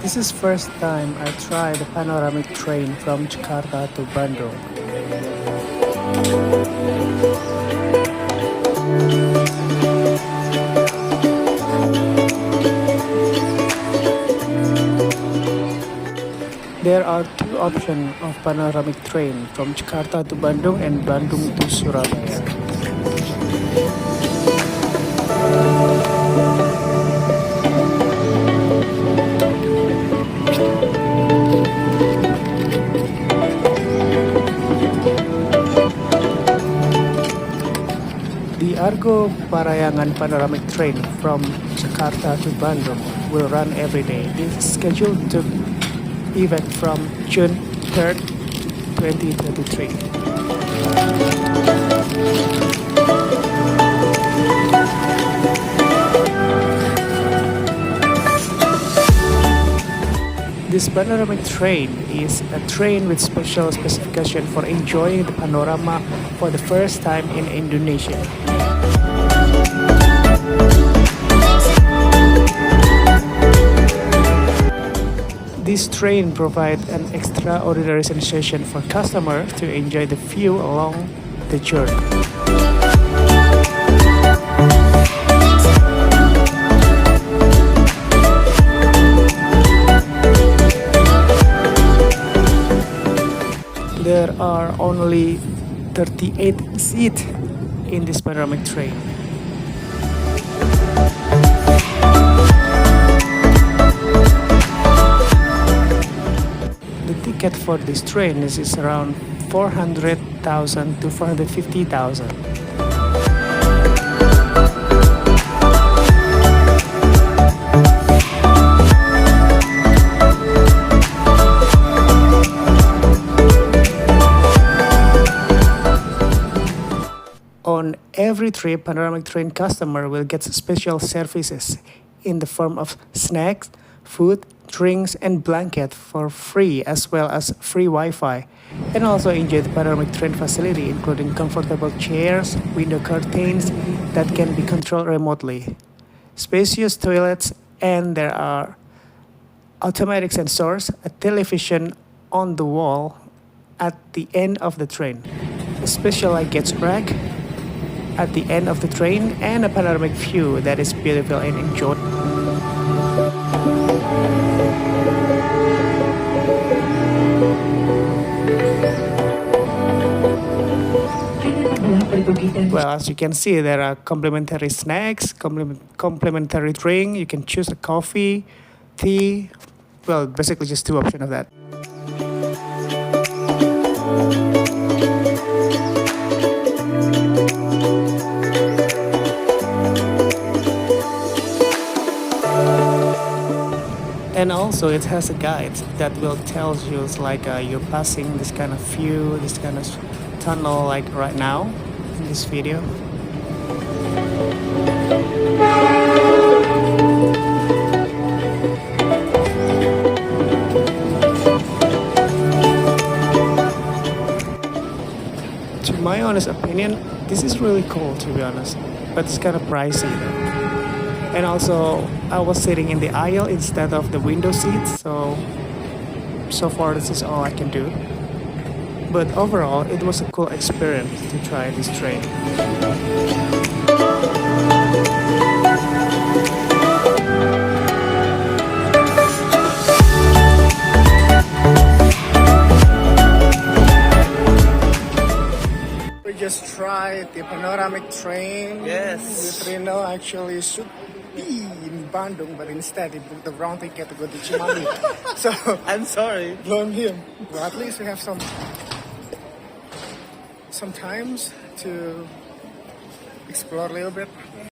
This is first time I try the panoramic train from Jakarta to Bandung. There are two options of panoramic train from Jakarta to Bandung and Bandung to Surabaya. The Argo Parayangan panoramic train from Jakarta to Bandung will run every day. It is scheduled to event from June 3rd, 2023. This panoramic train is a train with special specification for enjoying the panorama for the first time in Indonesia. This train provides an extraordinary sensation for customers to enjoy the view along the journey. There are only 38 seats in this panoramic train. The ticket for this train is around 400,000 to 450,000. On every trip, panoramic train customer will get special services in the form of snacks, food, drinks, and blanket for free, as well as free Wi-Fi, and also enjoy the panoramic train facility, including comfortable chairs, window curtains that can be controlled remotely, spacious toilets, and there are automatic sensors, a television on the wall at the end of the train, a special luggage rack at the end of the train, and a panoramic view that is beautiful and enjoyed. Well, as you can see, there are complimentary snacks, complimentary drink. You can choose a coffee, tea. Well, basically just two options of that. And also it has a guide that will tell you you're passing this kind of view, this kind of tunnel like right now in this video. To my honest opinion, this is really cool, to be honest, but it's kind of pricey though. And also, I was sitting in the aisle instead of the window seat, so far this is all I can do. But overall, it was a cool experience to try this train. We just tried the panoramic train. Yes. With Reno actually should be in Bandung, but instead he booked the wrong ticket to go to Cimahi. So I'm sorry. blame him. But at least we have some times to explore a little bit.